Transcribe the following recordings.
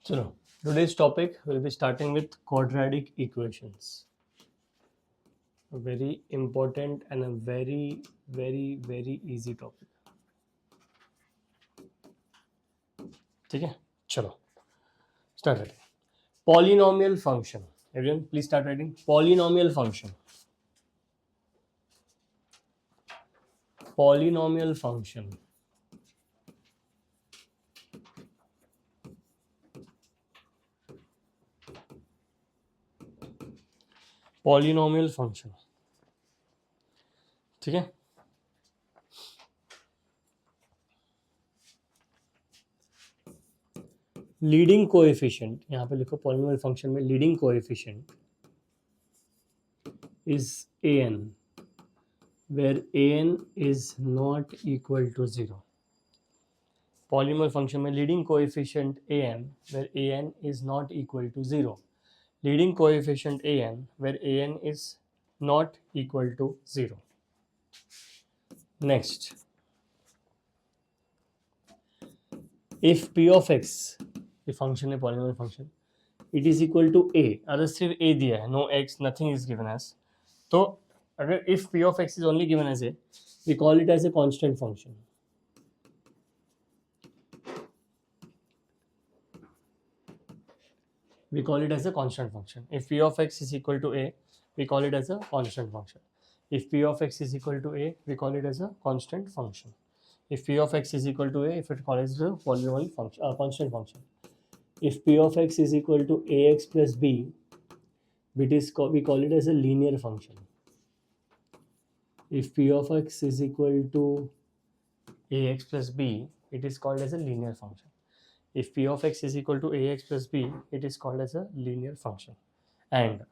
चलो, today's topic will be starting with quadratic equations. A very important and a very easy topic. ठीक है, चलो start writing. Polynomial function. Everyone, please start writing. Polynomial function. Polynomial function. Polynomial function. ठीक है, leading coefficient यहाँ पे लिखो. Polynomial function में leading coefficient is an where an is not equal to 0. Polynomial function में leading coefficient an where an is not equal to 0. Leading coefficient an where an is not equal to 0. Next, if p of x, ये function है polynomial function, it is equal to a, अगर सिर्फ a दिया है, no x, nothing is given as, तो अगर if p of x is only given as a, we call it as a constant function. We call it as a constant function. If p of x is equal to a, we call it as a constant function. If p of x is equal to a, we call it as a constant function. If p of x is equal to a, if it calls the polynomial function, constant function. If p of x is equal to ax plus b, we call it as a linear function. If p of x is equal to ax plus b, it is called as a linear function. If p of x is equal to ax plus b, it is called as a linear function. And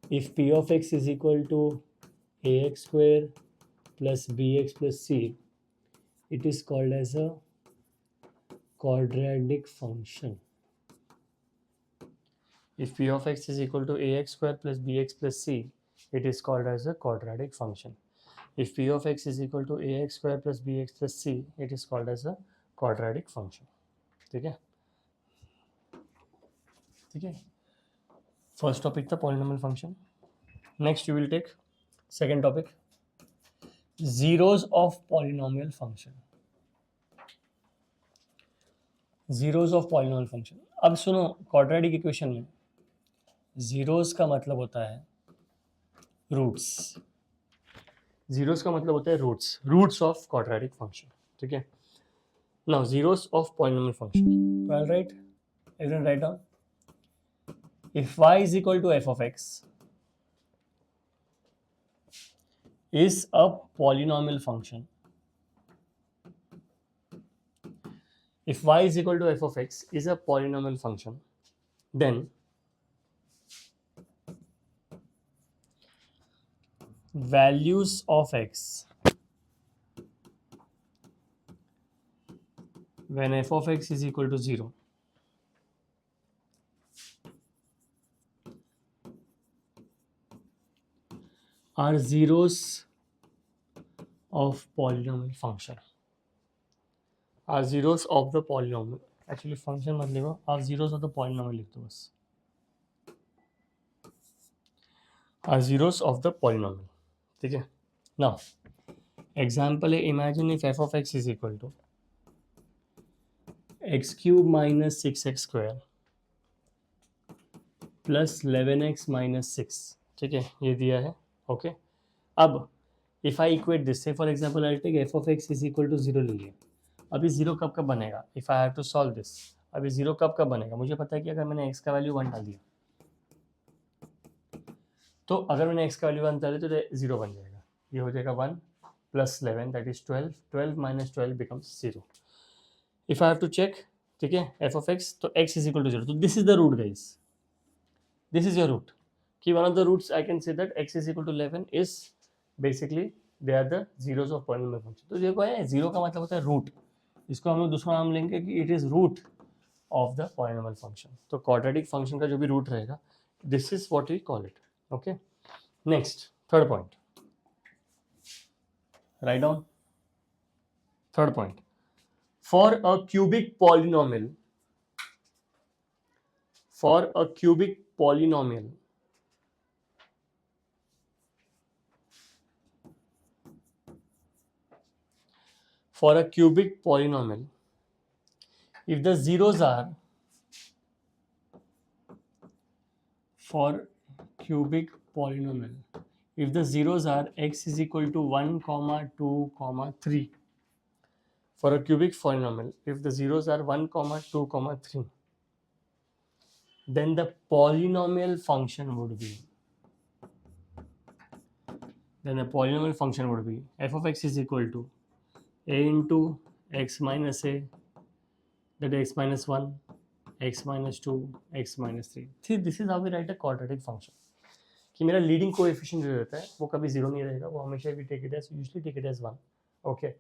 if p of x is equal to ax square plus bx plus c, it is called as a quadratic function. If p of x is equal to ax square plus bx plus c, it is called as a quadratic function. If p of x is equal to ax square plus bx plus c, it is called as a quadratic function. ठीक है, ठीक है. First topic था polynomial function. Next you will take second topic, zeros of polynomial function. Zeros of polynomial function. अब सुनो, quadratic equation में zeros का मतलब होता है रूट्स. जीरोस का मतलब होता है roots, roots of quadratic function. ठीक है, now zeros of polynomial function. Well right, everyone write down. If y is equal to f of x is a polynomial function, if y is equal to f of x is a polynomial function, then values of x when f of x is equal to 0 are zeros of polynomial function. Are zeros of the polynomial. Actually function मत लिखो, are zeros of the polynomial लिख दो बस. Are zeros of the polynomial. ठीक है. Now example है, imagine if f of x is equal to x cube minus 6x square plus 11x minus 6. ठीक है, ये दिया है. ओके, अब if I equate this, say for example I take f of x is equal to 0 ले लिया. अभी 0 कब कब बनेगा, if I have to solve this. अभी 0 कब कब बनेगा, मुझे पता है कि अगर मैंने x का वैल्यू 1 डाल दिया, तो अगर मैंने x का वैल्यू 1 डाल दिया तो 0 बन जाएगा. ये हो जाएगा 1 plus 11 that is 12. 12 minus 12 becomes 0. If I have to check, ठीक है, एफ ऑफ एक्स, तो x इज इक्वल टू 0. तो this is the root guys, this is your root. कि one of the roots I can say that x is equal to 11 is basically they are the zeros of polynomial function. तो देखो है, zero का मतलब होता है root. इसको हम लोग दूसरा नाम लेंगे कि it is root of the polynomial function. तो क्वाड्रेटिक फंक्शन का जो भी रूट रहेगा, this is what we call it. Okay, next third point, Write down. Third point. For a cubic polynomial, for a cubic polynomial, for a cubic polynomial, if the zeros are, for cubic polynomial, if the zeros are x is equal to 1 comma 2 comma 3, for a cubic polynomial, if the zeros are 1 comma 2 comma 3, then the polynomial function would be, f of x is equal to a into x minus a, that is x minus 1, x minus 2, x minus 3. See, this is how we write a quadratic function. कि मेरा leading coefficient जो रहता है वो कभी zero नहीं रहेगा, वो हमेशा भी take it as, usually take it as 1. Okay.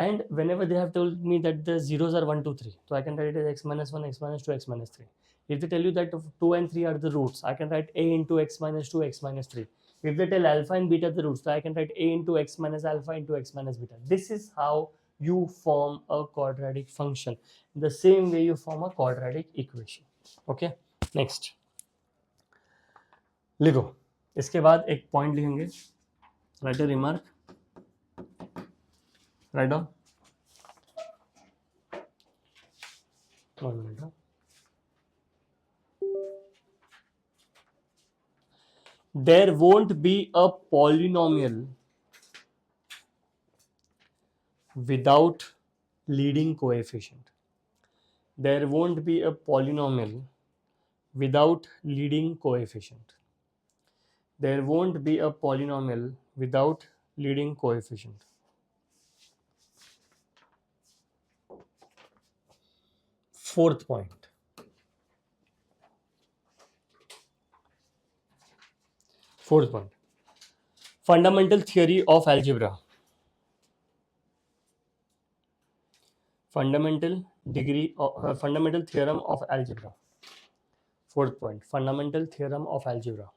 And whenever they have told me that the zeros are 1, 2, 3, so I can write it as x minus 1, x minus 2, x minus 3. If they tell you that 2 and 3 are the roots, I can write a into x minus 2, x minus 3. If they tell alpha and beta are the roots, so I can write a into x minus alpha into x minus beta. This is how you form a quadratic function. The same way you form a quadratic equation. Okay. Next. लिखो. इसके बाद एक point लिखेंगे. Right a remark. Write down. 1 minute. There won't be a polynomial without leading coefficient. There won't be a polynomial without leading coefficient. There won't be a polynomial without leading coefficient. Fourth point. Fundamental theory of algebra. Fundamental theorem of algebra. Fourth point. Fundamental theorem of algebra.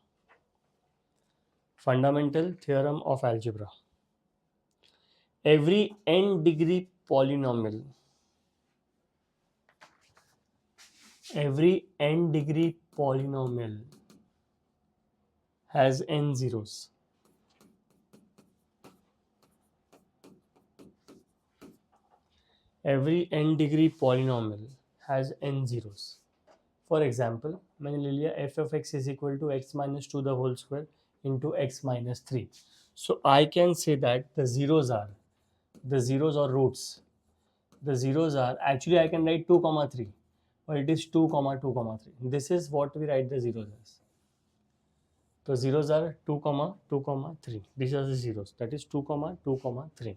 Fundamental theorem of algebra. Every n degree polynomial, every n degree polynomial has n zeros. Every n degree polynomial has n zeros. For example, मैंने ले लिया f of x is equal to x minus 2 the whole square into x minus 3. So I can say that the zeros or roots. The zeros are, actually I can write 2 comma 3, but it is 2 comma 2 comma 3. This is what we write the zeros as. So zeros are 2 comma 2 comma 3. These are the zeros. That is 2 comma 2 comma 3.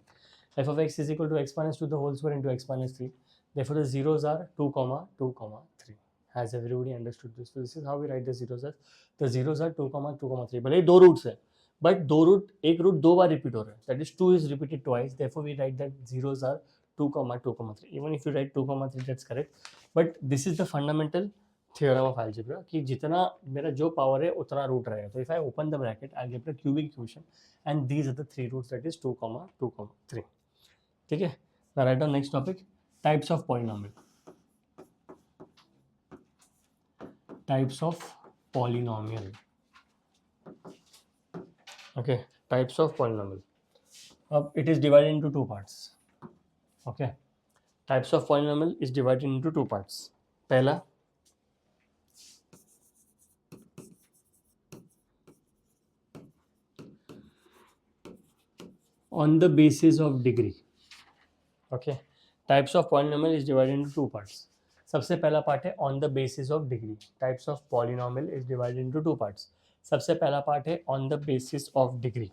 F of x is equal to x minus 2 the whole square into x minus 3. Therefore the zeros are 2 comma 2 comma 3. Has everybody understood this? So this is how we write the zeros as. The zeros are 2 comma 2 comma 3. भले दो roots है, but दो root, एक root दो बार repeat हो रहा है. That is 2 is repeated twice. Therefore we write that zeros are 2 comma 2 comma 3. Even if you write 2 comma 3, that's correct. But this is the fundamental theorem of algebra कि जितना मेरा जो power है उतना रूट रहेगा. So if I open the bracket, I'll get the cubic equation, and these are the three roots. That is 2 comma 2 comma 3. ठीक है. Now write down next topic. Types of polynomial. Types of polynomial. Okay. Types of polynomial. It is divided into two parts. Okay. Types of polynomial is divided into two parts. पहला, on the basis of degree. Okay. Types of polynomial is divided into two parts. सबसे पहला part है on the basis of degree. Types of polynomial is divided into two parts. सबसे पहला part है on the basis of degree,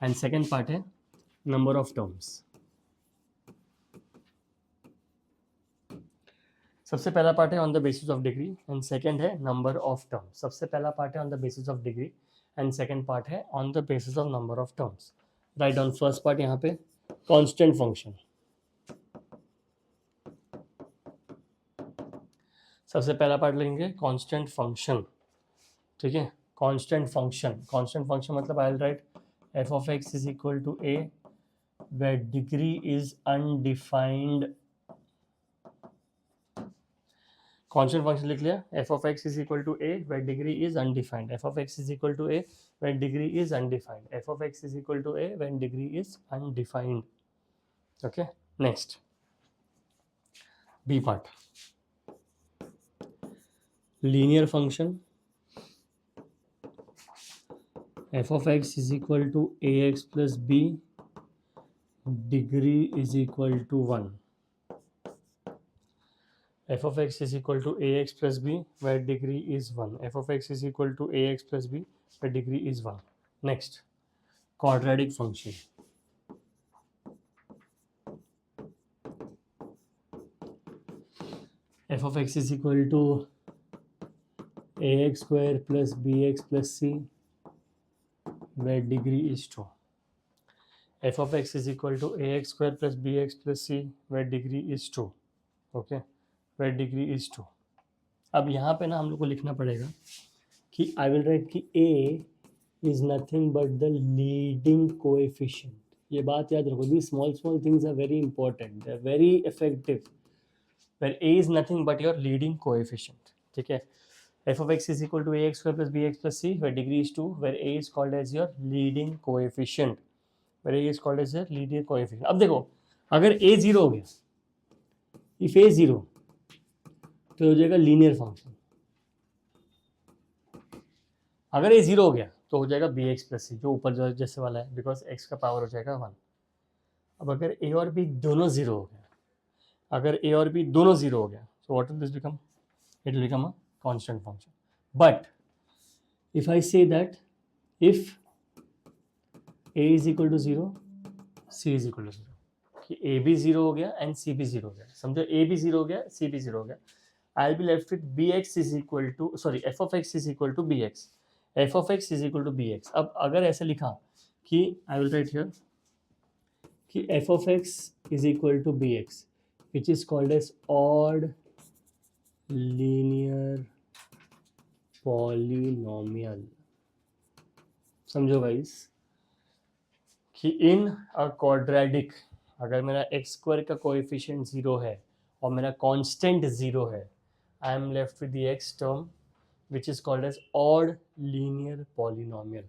and second part है number of terms. सबसे पहला part है on the basis of degree and second है number of terms. सबसे पहला पार्ट है on the basis of degree and second part है on the basis of number of terms. Write down first part यहाँ पे constant function. सबसे पहला part लेंगे कांस्टेंट फंक्शन. ठीक है. कांस्टेंट फंक्शन मतलब आई will right f of x is equal to a where degree is undefined. Constant function लिख लिया, f of x is equal to a where degree is undefined. f of x is equal to a when degree is undefined. f of x is equal to a when degree is undefined. Okay, next B part. Linear function f of x is equal to ax plus b, degree is equal to 1. f of x is equal to ax plus b where degree is 1. f of x is equal to ax plus b where degree is 1. Next, quadratic function. f of x is equal to ax square plus bx plus c where degree is 2. f of x is equal to ax square plus bx plus c where degree is 2. Okay, where degree is 2. अब यहाँ पे ना हम लोग को लिखना पड़ेगा कि आई विल राइट कि a is nothing but the leading coefficient. ये बात याद रखो, the small small things are very important, they are very effective. Where a is nothing but your leading coefficient. ठीक है, f of x is equal to ax square plus bx plus c where degree is 2, where a is called as your leading coefficient. where a is called as your leading coefficient. अब देखो, अगर a 0 हो गया, if a 0 तो हो जाएगा linear function. अगर a 0 हो गया तो हो जाएगा bx प्लस c, जो ऊपर जो जैसे वाला है, बिकॉज x का पावर हो जाएगा 1. अब अगर a और b दोनों 0 हो गया, अगर a और b दोनों 0 हो गया, so what will this become? It will become a constant function. But if I say that if a is equal to 0, c is equal to 0, कि a भी 0 हो गया and c भी 0 हो गया, समझो a भी 0 हो गया, c भी 0 हो गया, I'll be left with bx is equal to, sorry, f of x is equal to bx. f of x is equal to bx. अब अगर ऐसे लिखा कि I will write here कि f of x is equal to bx, which is called as odd linear polynomial. समझो guys कि इन a quadratic, अगर मेरा एक्स स्क्वायर का कोएफिशिएंट 0 है और मेरा कांस्टेंट 0 है, I am left with the x term which is called as odd linear polynomial.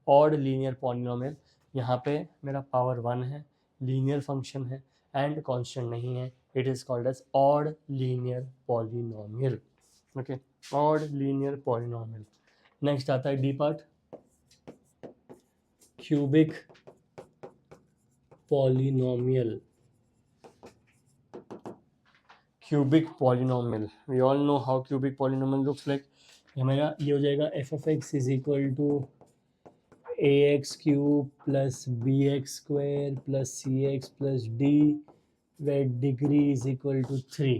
Odd linear polynomial, यहाँ पे मेरा पावर 1 है, लीनियर फंक्शन है एंड कांस्टेंट नहीं है, it is called as odd linear polynomial. Okay, odd linear polynomial. Next आता है the part, cubic polynomial. Cubic polynomial, we all know how cubic polynomial looks like. हमारा ये हो जाएगा f of x is equal to ax cube plus bx square plus cx plus d where degree is equal to 3,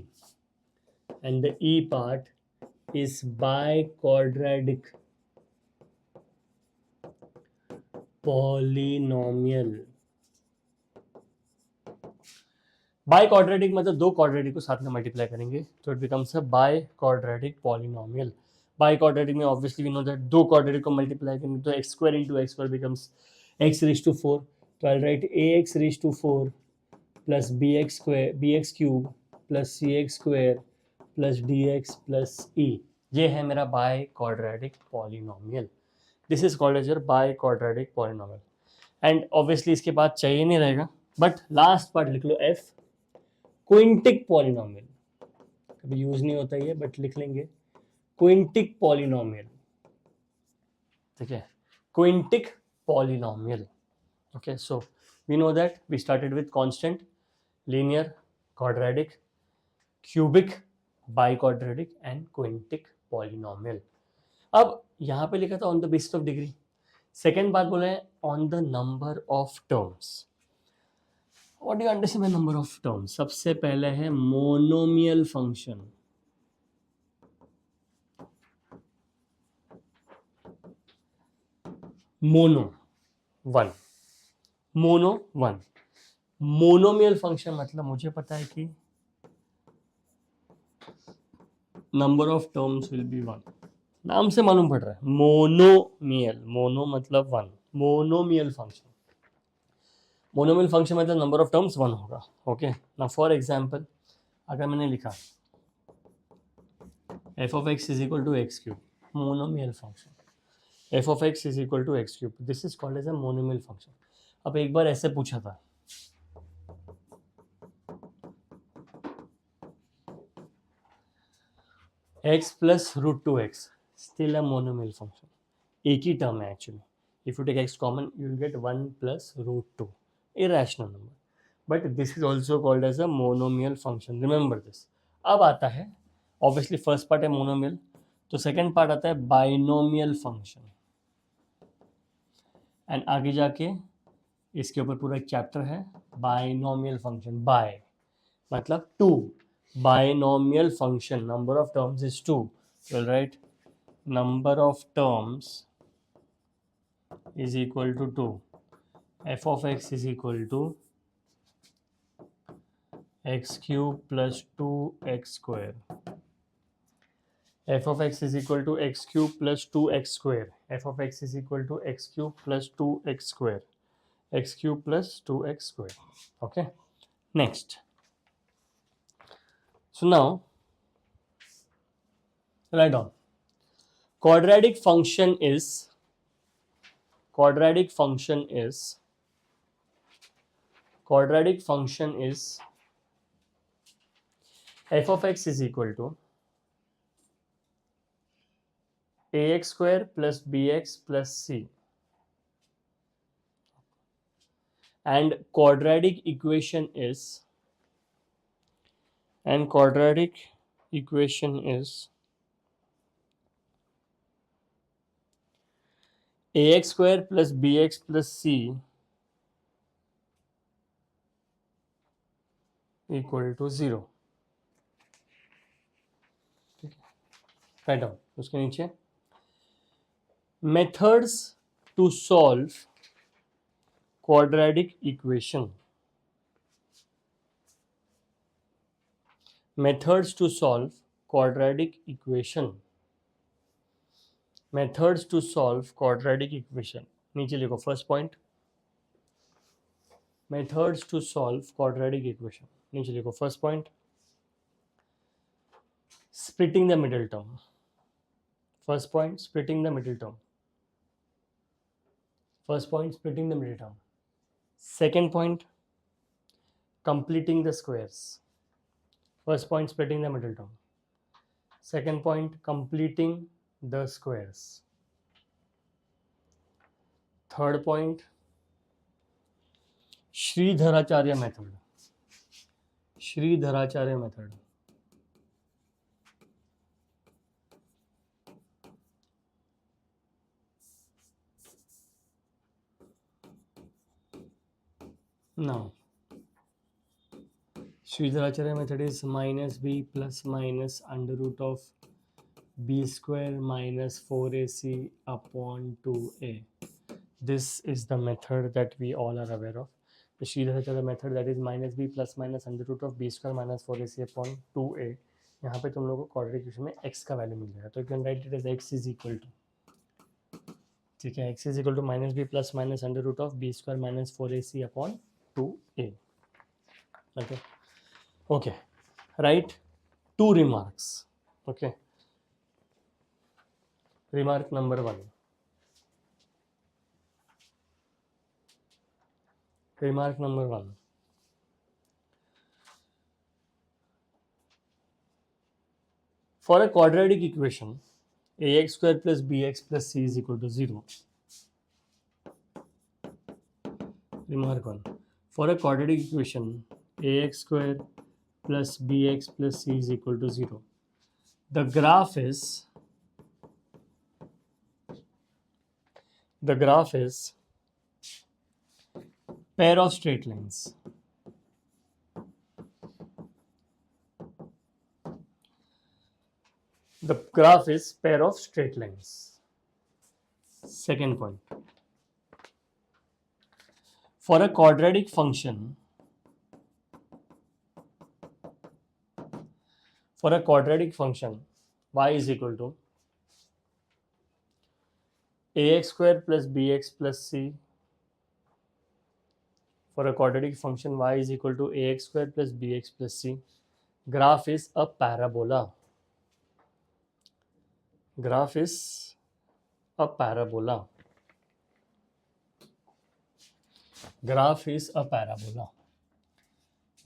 and the e part is biquadratic polynomial. Biquadratic मतलब दो quadratic को साथ में multiply करेंगे तो it becomes a biquadratic polynomial. Biquadratic में obviously we know that दो quadratic को मल्टीप्लाई करेंगे तो x square into x square becomes x raise to 4. तो I write a x raise to 4 plus b x square, b x cube plus c x square plus d x plus e. ये है मेरा biquadratic polynomial. This is called as your biquadratic polynomial. And obviously इसके बाद चाहिए नहीं रहेगा, but last part लिख लो एफ, क्विंटिक पॉलिनोमियल. कभी यूज नहीं होता ये बट लिख लेंगे, क्विंटिक पॉलिनोमियल. ठीक है, quintic polynomial. Okay, so we know that we started with constant, linear, quadratic, cubic, biquadratic and quintic polynomial. अब यहाँ पे लिखा था on the basis of degree. Second बात बोला है on the number of terms. What do you understand by number of terms? सबसे पहले है monomial function. Mono 1, mono 1. Monomial function मतलब मुझे पता है कि number of terms will be 1. नाम से मालूम पड़ रहा है, मोनोमियल, मोनो मतलब 1, मोनोमियल फंक्शन. मोनोमियल फंक्शन मतलब नंबर ऑफ टर्म्स 1 होगा. ओके, नाउ फॉर एग्जांपल अगर मैंने लिखा f of x is equal to x cube, monomial function, f of x is equal to x cube, this is called as a monomial function. अब एक बार ऐसे पूछा था x plus root 2x, still a monomial function. एक ही term है actually. If you take x common, you will get 1 plus root 2, irrational number. But this is also called as a monomial function. Remember this. अब आता है, obviously first part है monomial, तो second part आता है binomial function. And आगे जाके इसके ऊपर पूरा एक चैप्टर है बाइनोमियल फंक्शन. बाय मतलब 2. Binomial function, number of terms is 2. Will write number of terms is equal to 2. f of x is equal to x cube plus 2x square. f of x is equal to x cube plus 2x square. f of x is equal to x cube plus 2x square. x cube plus 2x square. Okay, next. So now write down quadratic function is f of x is equal to ax square plus bx plus c, and quadratic equation is ax square plus bx plus c equal to 0. Write down. उसके नीचे methods to solve quadratic equation. Methods to solve quadratic equation. Methods to solve quadratic equation. नीचे लिखो first point methods to solve quadratic equation. नीचे लिखो first point splitting the middle term. First point, splitting the middle term. First point, splitting the middle term. Second point, completing the squares. First point, splitting the middle term. Second point, completing the squares. Third point, Sridharacharya method. Sridharacharya method. Now, Sridharacharya method is minus b plus minus under root of b square minus 4ac upon 2a. This is the method that we all are aware of. The Sridharacharya method, that is minus b plus minus under root of b square minus 4ac upon 2a. यहाँ पे तुम लोगों को quadratic equation में x का value मिल जाएगा, तो you can write it as x is equal to, ठीक है, x is equal to minus b plus minus under root of b square minus 4ac upon 2a. Okay. Okay. Write 2 remarks. Okay. Remark number 1. Remark number 1. For a quadratic equation, ax square plus bx plus c is equal to 0. Remark 1. For a quadratic equation, ax square plus bx plus c is equal to 0. The graph is pair of straight lines. The graph is pair of straight lines. Second point. For a quadratic function, y is equal to ax square plus bx plus c. for a quadratic function y is equal to ax square plus bx plus c. Graph is a parabola. Graph is a parabola. Graph is a parabola.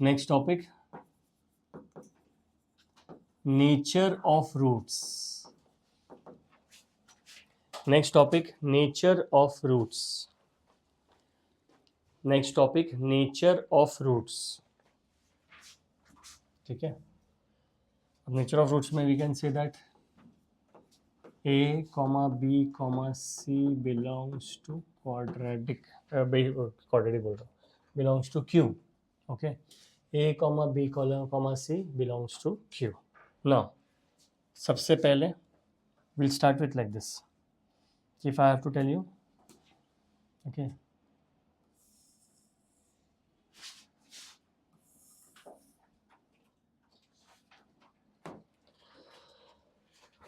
Next topic, nature of roots. Next topic, nature of roots. Next topic, nature of roots. ठीक है, अब nature of roots में we can say that a comma b comma c belongs to quadratic quadratic बोल रहा हूँ, belongs to q. Okay, a comma b comma c belongs to q. Now सबसे पहले we'll start with like this. If I have to tell you, okay,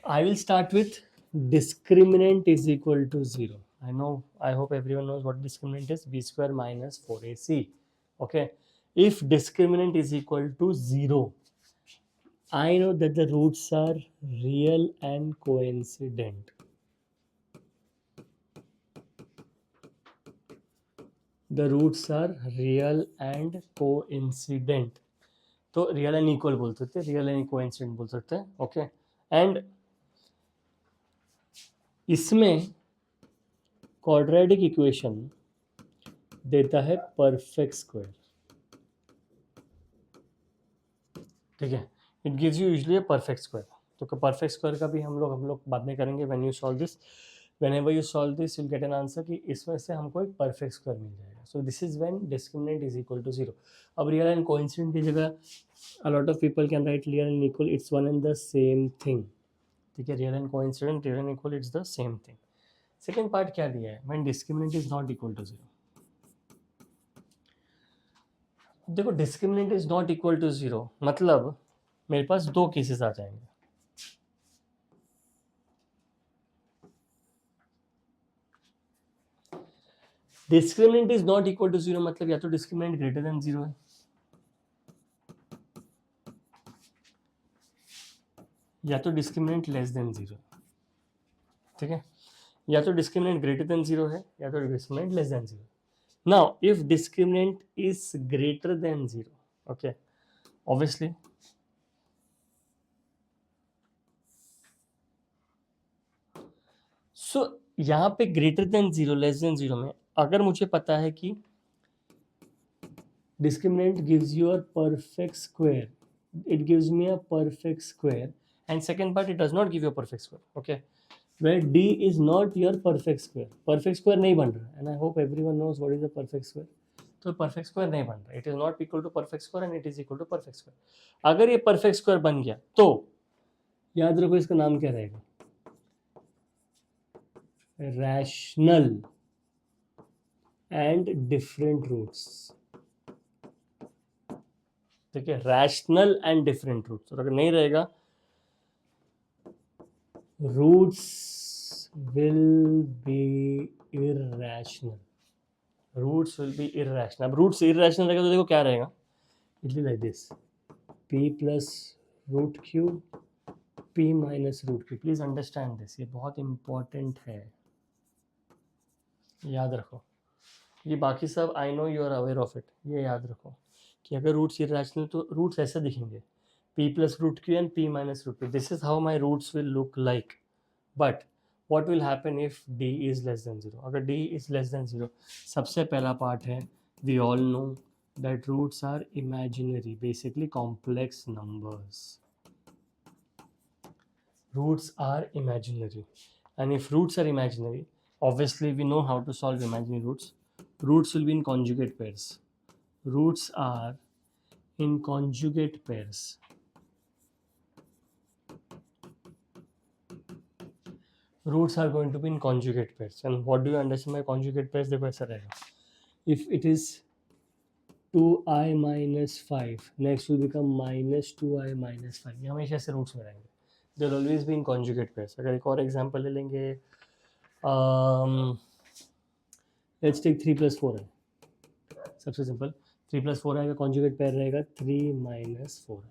I will start with discriminant is equal to 0. I hope everyone knows what discriminant is. B square minus 4ac. Okay, if discriminant is equal to 0, I know that the roots are real and coincident. The roots are real and coincident. तो real and equal बोल सकते हैं, real and coincident बोल सकते हैं. Okay, and इसमें quadratic equation देता है परफेक्ट स्क्वायर. ठीक है, it gives you usually a perfect square. तो परफेक्ट स्क्वायर का भी हम लोग बाद में करेंगे. When you solve this, whenever you solve this you'll get an answer कि इसमें से हमको एक परफेक्ट स्क्वायर मिल जाएगा. So this is when discriminant is equal to 0. अब रियल एंड कोइंसिडेंट की जगह a lot of people can write real and equal, it's one and the same thing. ठीक है, real and coincident, real and equal, it's the same thing. Second part क्या दिया है, when discriminant is not equal to 0. देखो, discriminant is not equal to 0 मतलब मेरे पास दो केसेस आ जाएंगे. Discriminant is not equal to 0 मतलब या तो डिस्क्रिमिनेंट ग्रेटर देन 0 है, या तो डिस्क्रिमिनेंट लेस देन 0. ठीक है, या तो डिस्क्रिमिनेंट ग्रेटर देन 0 है या तो discriminant less than 0. Now if discriminant is greater than 0, okay, obviously so यहाँ पे ग्रेटर देन 0 लेस देन 0 में अगर मुझे पता है कि discriminant gives you a perfect square, it gives me a perfect square, and second part it does not give you a perfect square. Okay, where d is not your perfect square. Perfect square नहीं बन रहा, and I hope everyone knows what is a perfect square. तो perfect square नहीं बन रहा, it is not equal to perfect square and it is equal to perfect square. अगर ये perfect square बन गया तो याद रखो इसका नाम क्या रहेगा, rational and different roots. ठीक है, रैशनल एंड डिफरेंट रूट्स. और अगर नहीं रहेगा, roots will be irrational. Roots will be irrational. अब रूट्स इरैशनल रहेगा तो देखो क्या रहेगा, it will like this, p plus root q p minus root q. Please understand this, ये बहुत इंपॉर्टेंट है, याद रखो. ये बाकी सब I know you are aware of it, ये याद रखो कि अगर रूट्स इरैशनल तो रूट्स ऐसे दिखेंगे, p plus root q and p minus root q. This is how my roots will look like. बट what will happen if d is less than 0? अगर d is less than 0, सबसे पहला part है, we all know that roots are imaginary, basically complex numbers. Roots are imaginary, and if roots are imaginary, obviously we know how to solve imaginary roots. Roots will be in conjugate pairs. Roots are in conjugate pairs. Roots are going to be in conjugate pairs. And what do you understand by conjugate pairs? देखो ऐसा रहेगा, if it is 2i minus 5, next will become minus 2i minus 5. ये हमेशा से roots में रहेंगे. They will always be in conjugate pairs. अगर एक और एग्जाम्पल ले लेंगे, let's take 3 plus 4i. सबसे सिंपल 3 + 4 आएगा, कॉन्जुगेट पेयर रहेगा 3 - 4 है।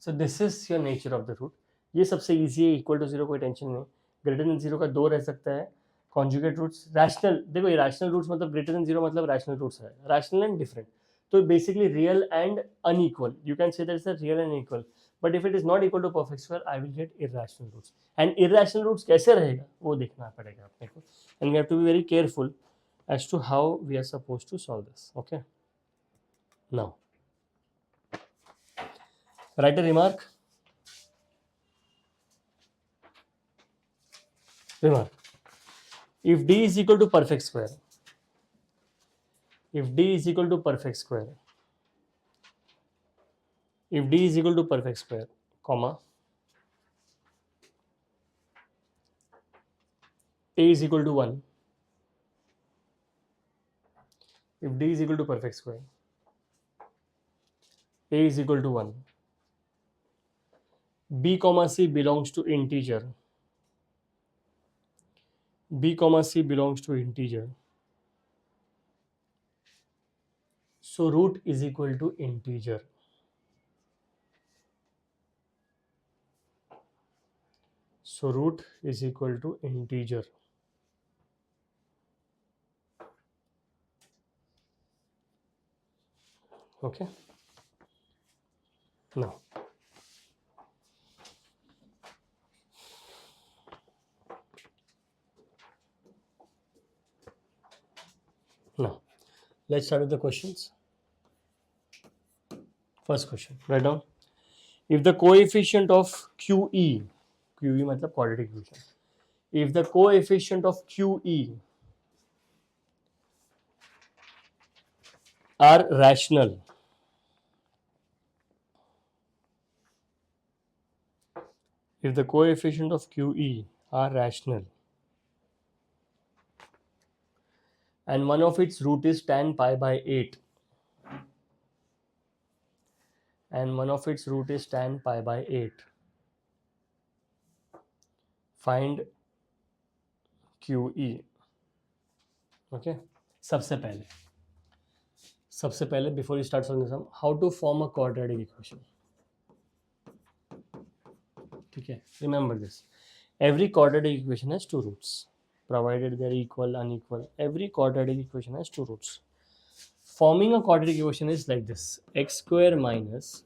So this is your nature of the root. ये सबसे ईजी है, इक्वल टू जीरो कोई टेंशन नहीं। ग्रेटर देन जीरो का दो रह सकता है। कॉन्जुगेट रूट्स रैशनल, देखो ये रैशनल रूट्स मतलब ग्रेटर देन जीरो मतलब रैशनल रूट्स है, रैशनल एंड डिफरेंट। तो basically real and unequal, you can say that is a real and equal, but if it is not equal to perfect square I will get irrational roots. And irrational roots कैसे रहेगा वो देखना पड़ेगा अपने को, and we have to be very careful as to how we are supposed to solve this. Okay, now write a remark. If d is equal to perfect square, if d is equal to perfect square, if d is equal to perfect square, comma, a is equal to 1, if d is equal to perfect square, a is equal to 1, b comma c belongs to integer, b comma c belongs to integer, so root is equal to integer. So root is equal to integer. Okay, now let's start with the questions. First question, write down. If the coefficient of QE मतलब quadratic equation, if the coefficient of QE are rational, if the coefficient of QE are rational and one of its root is tan pi by 8 and one of its root is tan pi by 8, find QE. Okay, सबसे पहले before you start solving some, how to form a quadratic equation. ठीक है, remember this, every quadratic equation has two roots provided they are equal, unequal. Every quadratic equation has two roots. Forming a quadratic equation is like this: x square minus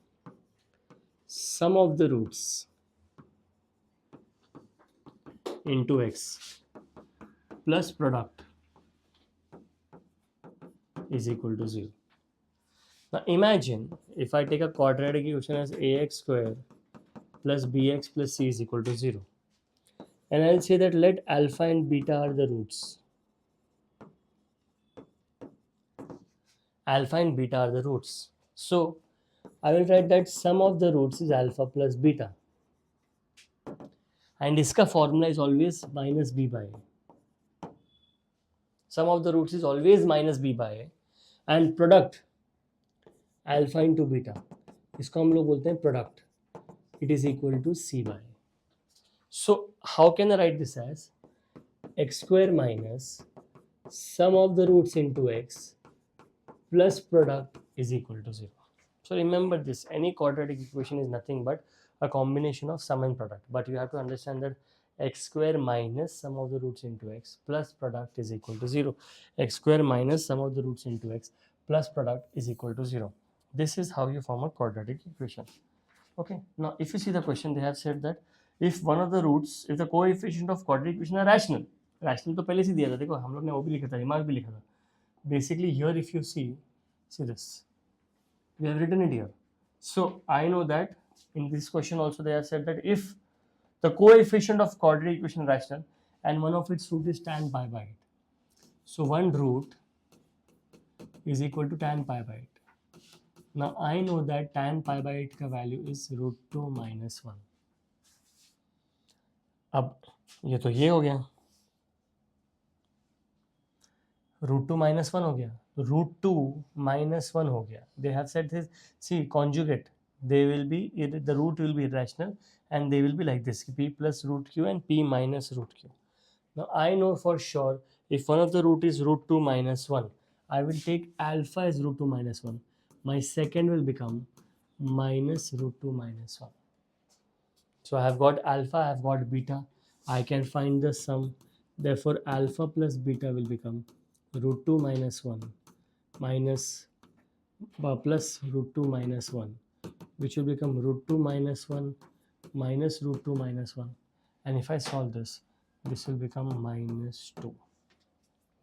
sum of the roots into x plus product is equal to 0. Now imagine if I take a quadratic equation as ax square plus bx plus c is equal to 0, and I'll say that let alpha and beta are the roots. Alpha and beta are the roots. So I will write that sum of the roots is alpha plus beta, and इसका formula is always minus b by a. Sum of the roots is always minus b by a, and product alpha into beta, इसको हम लोग बोलते हैं product, it is equal to c by a. So how can I write this as x square minus sum of the roots into x plus product is equal to 0. So remember this, any quadratic equation is nothing but a combination of sum and product, but you have to understand that x square minus sum of the roots into x plus product is equal to 0. X square minus sum of the roots into x plus product is equal to 0. This is how you form a quadratic equation. Okay, now if you see the question, they have said that if one of the roots, if the coefficient of quadratic equation are rational, rational तो पहले से दिया था, देखो हम लोग ने वो भी लिखा था, रिमार्क भी लिखा था. Basically here if you see this, we have written it here. So I know that in this question also they have said that if the coefficient of quadratic equation is rational and one of its root is tan pi by 8, so one root is equal to tan pi by 8. Now I know that tan pi by 8 का value is √2 - 1. अब ये तो ये हो गया, √2 - 1 हो गया, √2 - 1 हो गया. They have said this, see conjugate, they will be, the root will be irrational and they will be like this, p plus root q and p minus root q. Now I know for sure if one of the root is √2 - 1, I will take alpha as root 2 minus 1. My second will become minus root 2 minus 1. So I have got alpha, I have got beta. I can find the sum. Therefore, alpha plus beta will become root 2 minus 1 minus plus root 2 minus 1, which will become root 2 minus 1 minus root 2 minus 1. And if I solve this, this will become minus 2.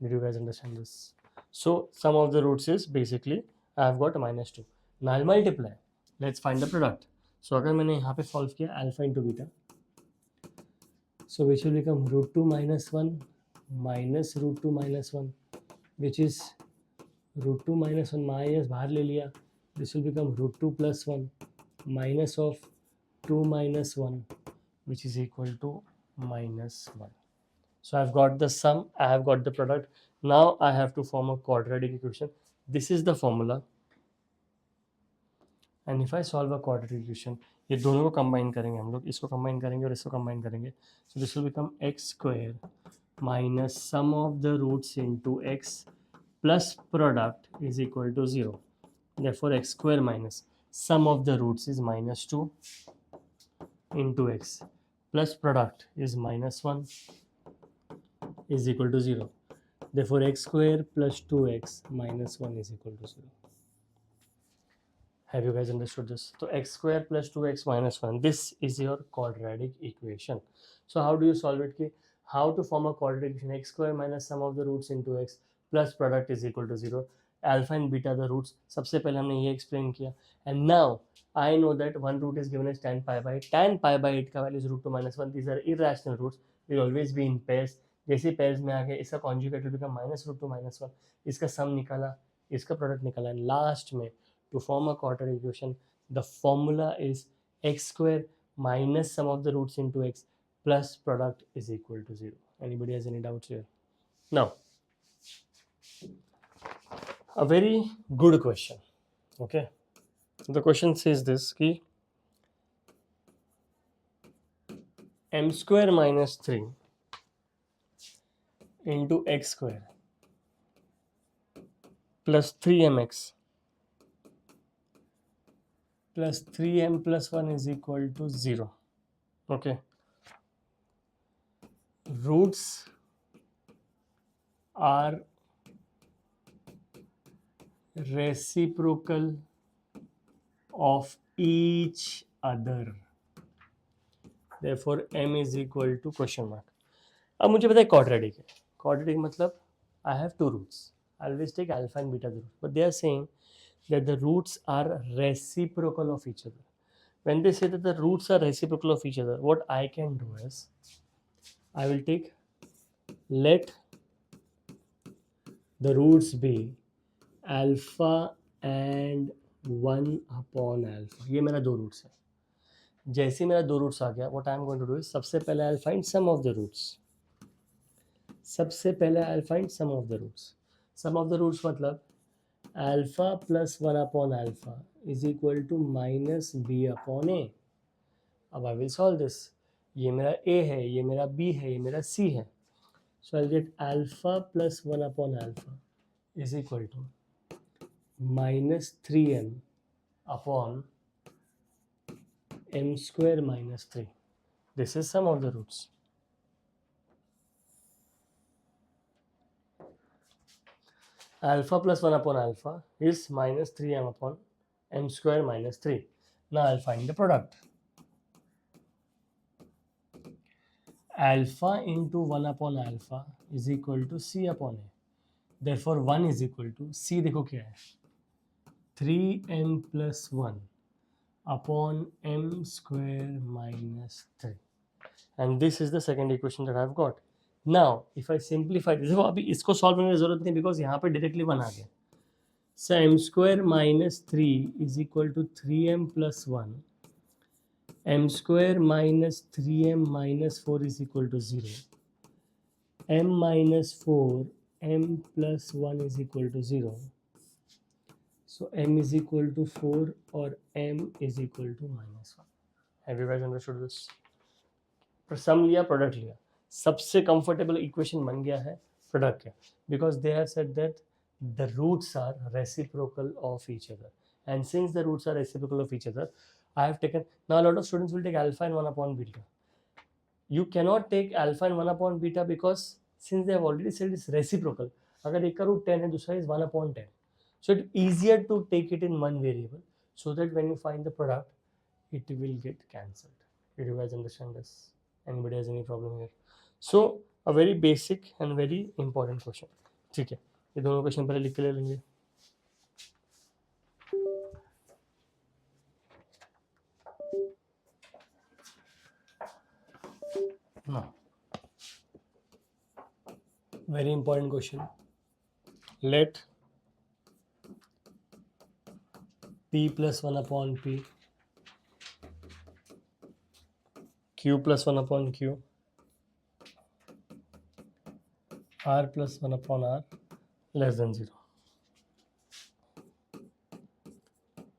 Did you guys understand this? So sum of the roots is basically I have got minus 2. Now I'll multiply. Let's find the product. So अगर मैंने यहाँ पे solve किया alpha into beta, so which will become root 2 minus 1 minus root 2 minus 1, which is root 2 minus 1 minus बाहर ले लिया. This will become root 2 plus 1 minus of 2 minus 1, which is equal to minus 1. So I've got the sum, I have got the product. Now I have to form a quadratic equation. This is the formula. And if I solve a quadratic equation, ये दोनों को combine करेंगे हम लोग, इसको combine करेंगे और इसको combine करेंगे. So this will become x square minus sum of the roots into x plus product is equal to 0. Therefore x square minus sum of the roots is minus 2 into x plus product is minus 1 is equal to 0. Therefore x square plus 2x minus 1 is equal to 0. Have you guys understood this? So x square plus 2x minus 1, this is your quadratic equation. So how do you solve it? How to form a quadratic equation? X square minus sum of the roots into x plus product is equal to 0. Alpha and beta the roots. सबसे पहले हमने ये explain किया. And now I know that one root is given as tan pi by 8. Tan pi by 8 का value is root 2 minus 1. These are irrational roots. Will always be in pairs. जैसे pairs में आ गए, इसका conjugate will become minus root 2 minus 1. इसका sum निकाला, इसका product निकाला. And last में to form a quadratic equation, the formula is x square minus sum of the roots into x plus product is equal to 0. Anybody has any doubts here? Now, a very good question. Okay, the question says this ki m square minus 3 into x square plus 3mx plus 3m plus 1 is equal to 0. Okay, roots are reciprocal of each other. Therefore m is equal to question mark. अब मुझे पता है quadratic है. Quadratic मतलब I have two roots. I always take alpha and beta the roots. But they are saying that the roots are reciprocal of each other. When they say that the roots are reciprocal of each other, what I can do is I will take, let the roots be alpha and 1 upon alpha. ये मेरा दो roots है. जैसे मेरा दो roots आ गया, what I am going to do is सबसे पहले I'll find sum of the roots. सबसे पहले I'll find sum of the roots. Sum of the roots मतलब alpha plus 1 upon alpha is equal to minus b upon a. अब I will solve this. ये मेरा a है, ये मेरा b है, ये मेरा c है. So I'll get alpha plus 1 upon alpha is equal to minus 3m upon m square minus 3. This is sum of the roots. Alpha plus 1 upon alpha is minus 3m upon m square minus 3. Now I'll find the product. Alpha into 1 upon alpha is equal to c upon a. Therefore 1 is equal to c. देखो क्या है, 3m plus 1 upon m square minus 3. And this is the second equation that I've got. Now if I simplify this, देखो अभी इसको solve करने की जरूरत नहीं because यहाँ पे directly 1 आ गया. So m square minus 3 is equal to 3m plus 1. M square minus 3m minus 4 is equal to 0. M minus 4, m plus 1 is equal to 0. So m is equal to 4 or m is equal to minus 1. Have you guys understood this? Sum लिया, product लिया. सबसे comfortable equation बन गया है product का. Because they have said that the roots are reciprocal of each other. And since the roots are reciprocal of each other, I have taken, now a lot of students will take alpha and 1 upon beta. You cannot take alpha and 1 upon beta because since they have already said it's reciprocal, अगर एक का root 10 है दूसरा is 1 upon 10. So it's easier to take it in one variable so that when you find the product, it will get cancelled. Did you guys understand this? Anybody has any problem here? So a very basic and very important question. ठीक है, ये दोनों question पहले लिख के ले लेंगे. Now, very important question. Let P plus 1 upon P, Q plus 1 upon Q, R plus 1 upon R less than 0.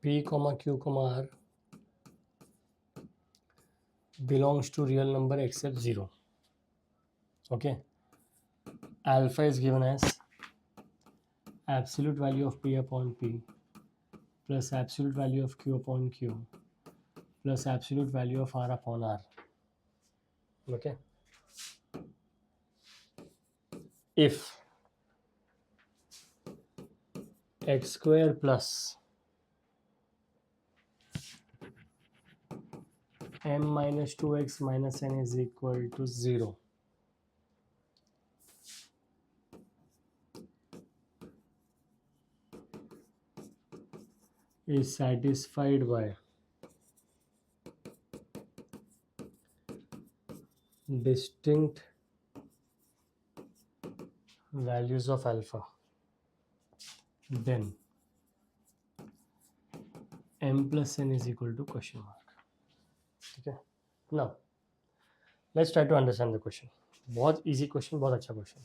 P comma Q comma R belongs to real number except 0. Okay. Alpha is given as absolute value of P upon P plus absolute value of Q upon Q plus absolute value of R upon R. Okay. If x square plus m minus 2x minus n is equal to 0, is satisfied by distinct values of alpha, then m plus n is equal to question mark. Okay. Now let's try to understand the question. बहुत easy question, बहुत अच्छा question.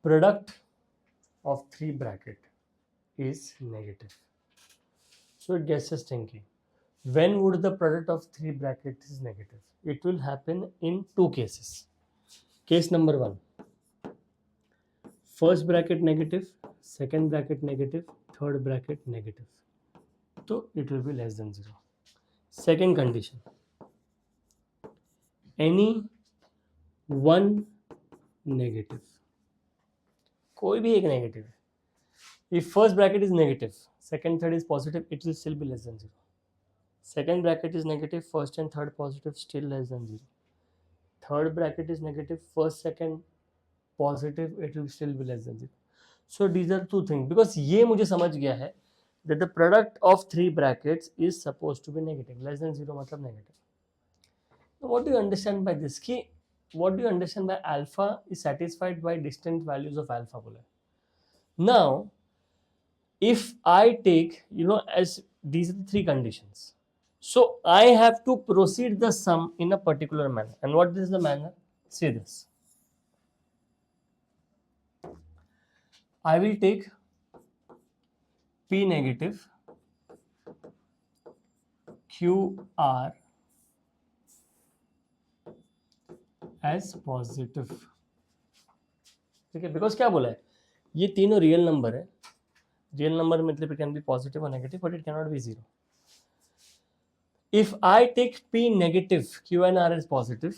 Product of 3 bracket is negative. So it gets us thinking, when would the product of 3 brackets is negative? It will happen in 2 cases. Case number 1, first bracket negative, second bracket negative, third bracket negative. So it will be less than 0. Second condition, any one negative, कोई भी एक negative है. If first bracket is negative, second, third is positive, it will still be less than 0. Second bracket is negative, first and third positive, still less than 0. Third bracket is negative, first, second positive, it will still be less than 0. So these are 2 things. Because ये मुझे समझ गया है that the product of 3 brackets is supposed to be negative. Less than 0 मतलब negative. Now what do you understand by this? कि what do you understand by alpha is satisfied by distant values of alpha बोला है. Now if I take, as these are the 3 conditions, so I have to proceed the sum in a particular manner. And what is the manner? See this. I will take P negative, QR as positive. ठीक है, because क्या बोला है, ये तीनों real number है. Real number मतलब it can be positive or negative, but it cannot be 0. If I take P negative, Q and R is positive,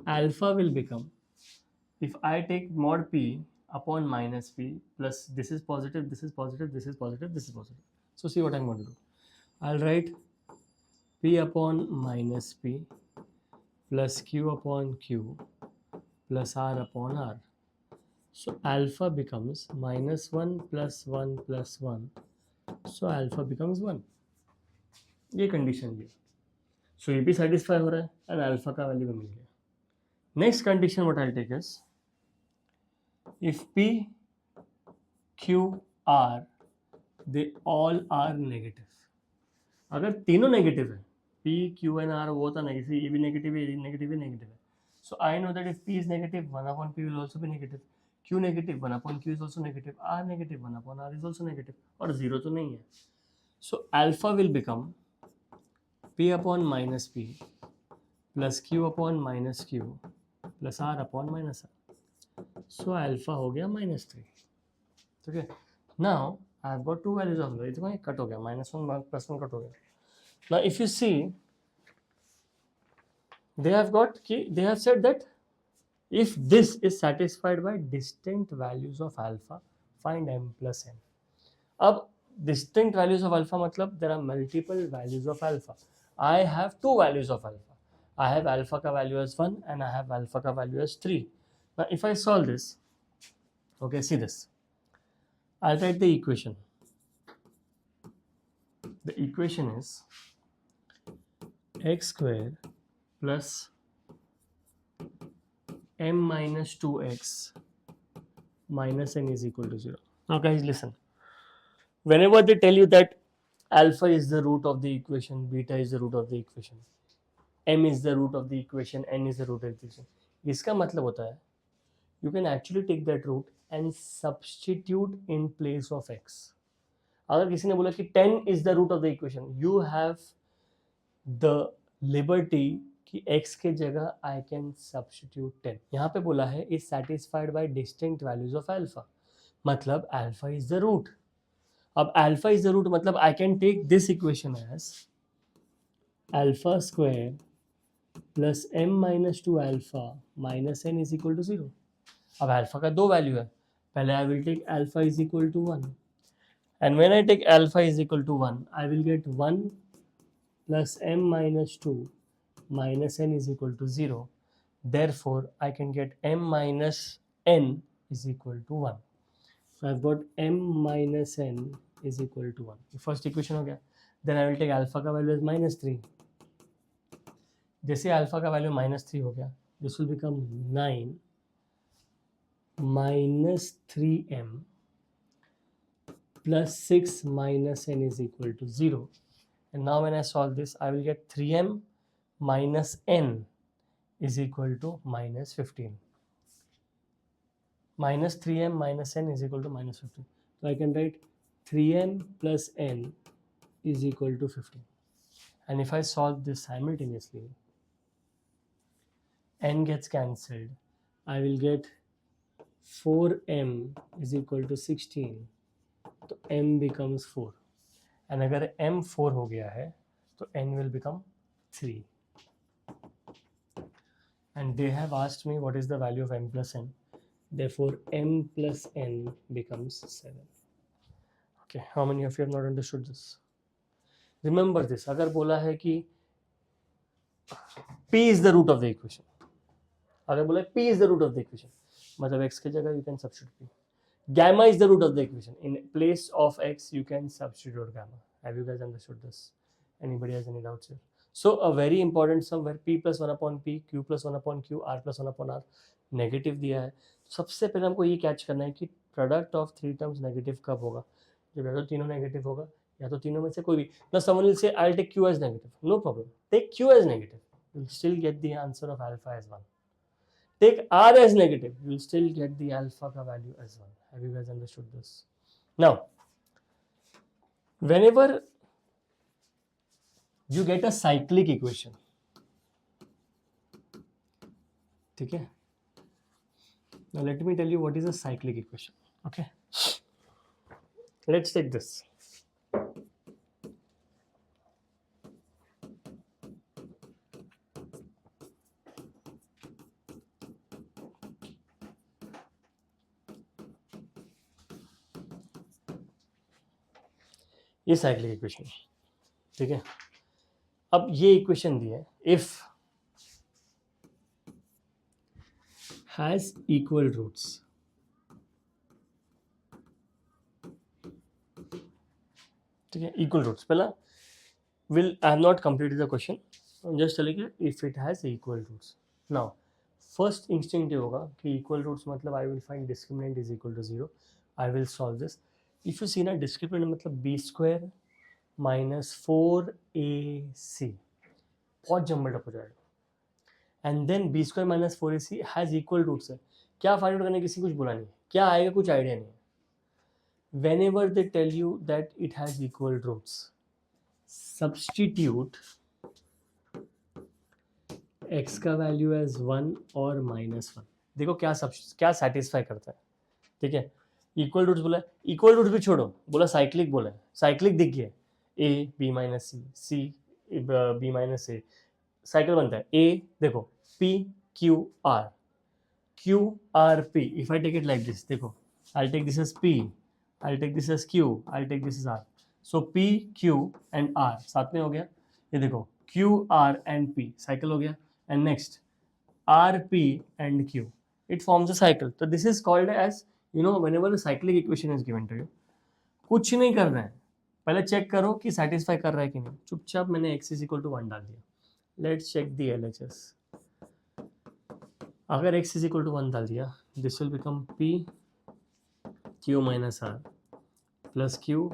alpha will become, if I take mod P upon minus P plus this is positive, this is positive, this is positive, this is positive. So see what I'm going to do. I'll write P upon minus P plus Q upon Q plus R upon R. So alpha becomes minus 1 plus 1 plus 1. So alpha becomes 1. ये condition भी. सो ये भी satisfy हो रहा है and alpha का value मिल गया. Next condition what I take is, if P Q R they all are negative. अगर तीनों नेगेटिव है, P Q and R, वो था नेगेटिव, ये भी नेगेटिव है, ये नेगेटिव है, नेगेटिव है. So I know that if P is negative 1 upon P will also be negative. Q negative 1 upon Q is also negative. R negative 1 upon R is also negative. और 0 तो नहीं है. So alpha will become P upon minus P plus Q upon minus Q plus R upon minus R. So alpha हो गया -3. ठीक है. Now I have got two values of alpha. इतना cut हो गया, -1 +1 कट हो गया. Now if you see they have said that if this is satisfied by distinct values of alpha, find m plus n. अब distinct values of alpha मतलब there are multiple values of alpha. I have two values of alpha. I have alpha का value as 1 and I have alpha का value as 3. Now if I solve this, okay, see this. I'll write the equation. The equation is x square plus m minus 2x minus n is equal to 0. Now guys listen. Whenever they tell you that alpha is the root of the equation, beta is the root of the equation, m is the root of the equation, n is the root of the equation, इसका मतलब होता है you can actually take that root and substitute in place of x. अगर किसी ने बोला कि 10 is the root of the equation, you have the liberty कि x के जगह I can substitute 10. यहाँ पे बोला है is satisfied by distinct values of alpha, मतलब alpha is the root. अब alpha is the root मतलब I can take this equation as alpha square plus m minus 2 alpha minus n is equal to 0. अब alpha का दो value है, पहले I will take alpha is equal to 1 and when I take alpha is equal to 1 I will get 1 plus m minus 2 minus n is equal to 0. Therefore I can get m minus n is equal to 1. So I've got m minus n is equal to 1. The first equation हो गया. Then I will take alpha का value is -3. जैसे alpha का value -3 हो गया, this will become 9 minus 3m plus 6 minus n is equal to 0. And now when I solve this, I will get 3m minus n is equal to -15. Minus 3m minus n is equal to -15. So I can write 3m plus n is equal to 15. And if I solve this simultaneously, n gets cancelled. I will get 4m is equal to 16. तो m becomes 4. And अगर m 4 हो गया है तो n will become 3. And they have asked me what is the value of m plus n. Therefore m plus n becomes 7. Okay, how many of you have not understood this? Remember this. अगर बोला है कि p is the root of the equation, अगर बोला है p is the root of the equation, मतलब x की जगह you can substitute p. Gamma is the root of the equation. In place of x, you can substitute gamma. Have you guys understood this? Anybody has any doubts here? So a very important sum where p plus 1 upon p, q plus 1 upon q, r plus 1 upon r negative दिया है. सबसे पहले हमको ये catch करना है कि product of three terms negative कब होगा, जब या तो तीनों नेगेटिव होगा या तो तीनों में से कोई भी. Now someone will say I'll take q as negative. No problem. Take q as negative. You'll still get the answer of alpha as 1. Take r as negative. You'll still get the alpha ka value as 1. Have you guys understood this? Now, whenever you get a cyclic equation, okay? Now let me tell you what is a cyclic equation. Okay, let's take this. ये cyclic equation, ठीक है. अब ये equation दी है, if has equal roots, ठीक है. Equal roots पहला will I have not completed the question. I'm just telling you if it has equal roots. Now first instinctive होगा कि equal roots मतलब I will find discriminant is equal to 0. I will solve this. If you see ना discriminant मतलब b square minus 4ac, बहुत jumble टप हो जाएगा. And then b square minus 4ac has equal roots है. क्या find out करने किसी कुछ बोला नहीं, क्या आएगा कुछ आइडिया नहीं. Whenever they tell you that it has equal roots, substitute x का वैल्यू एज 1 और -1. देखो क्या सेटिस्फाई करता है, ठीक है। इक्वल रूट्स बोला है, इक्वल रूट्स भी छोड़ो, बोला साइक्लिक बोला है, साइक्लिक दिख गया, a b minus c, c b minus a, cycle बनता है। ए देखो p Q r, q r p, if I take it like this, देखो I take this as p, I take this as q, I take this as r, so p q and r साथ में हो गया, ये देखो q r and p cycle हो गया, and next r p and q, it forms a cycle. So this is called as, you know, whenever the cyclic equation is given to you, कुछ नहीं कर रहे हैं, पहले चेक करो कि सेटिस्फाई कर रहा है कि नहीं। चुपचाप मैंने x इज इक्वल टू 1 डाल दिया, लेट्स चेक दी LHS। अगर x इज इक्वल टू 1 डाल दिया, this will become p q minus r plus q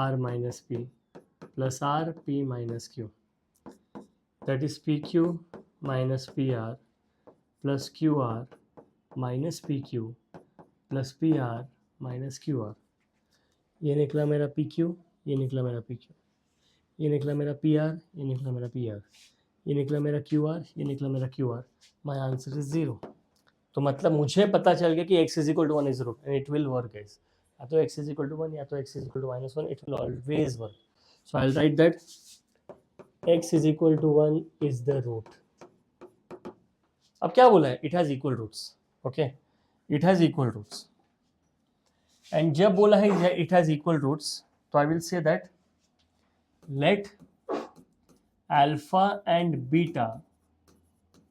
r minus p plus r p minus q, that is pq minus pr plus qr minus P Q plus P R minus Q R. ये निकला मेरा P Q, ये निकला मेरा P Q, ये निकला मेरा P R, ये निकला मेरा पी आर, ये निकला मेरा क्यू आर, ये निकला मेरा Q R. My answer is 0। तो मतलब मुझे पता चल गया कि x is equal to 1 is root, and it will work guys. या तो x इज इक्वल टू 1 या तो x is equal to -1, it will always work. So I will write that x is equal to 1 is the root. अब क्या बोला है, it has equal roots, okay, it has equal roots. And जब बोला है it has equal roots, तो I will say that let alpha and beta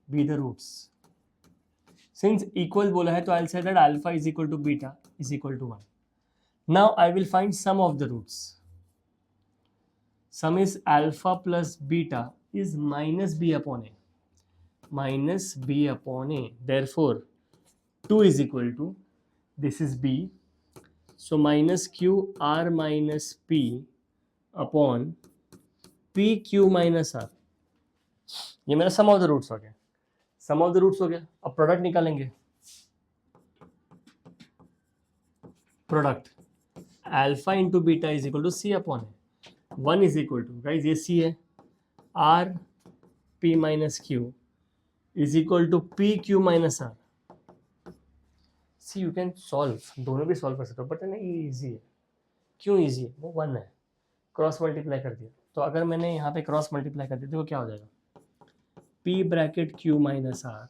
be the roots. Since equal बोला है, तो I will say that alpha is equal to beta is equal to 1। Now I will find sum of the roots. Sum is alpha plus beta is minus B upon A, minus b upon a, therefore 2 is equal to, this is b, so minus q r minus p upon p q minus r। ये मेरा सम of the roots हो गया, सम of the roots हो गया। अब product निकालेंगे, product alpha into beta is equal to C upon A, 1 is equal to, guys ये C है, R P minus Q is equal to p q minus r। See you can solve, दोनों भी solve कर सकते हो, but ना ये easy है। क्यों इजी है, वो 1 है, क्रॉस मल्टीप्लाई कर दिया। तो अगर मैंने यहाँ पे क्रॉस मल्टीप्लाई कर दिया, देखो क्या हो जाएगा, p bracket q minus r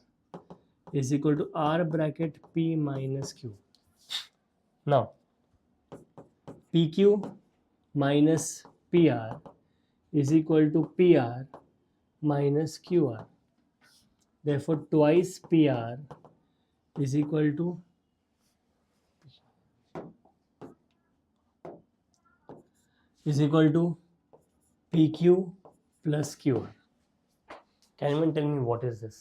is equal to r bracket p minus q। Now p q minus p r is equal to p r minus q r। Therefore, twice PR is equal to PQ plus QR. Can anyone tell me what is this?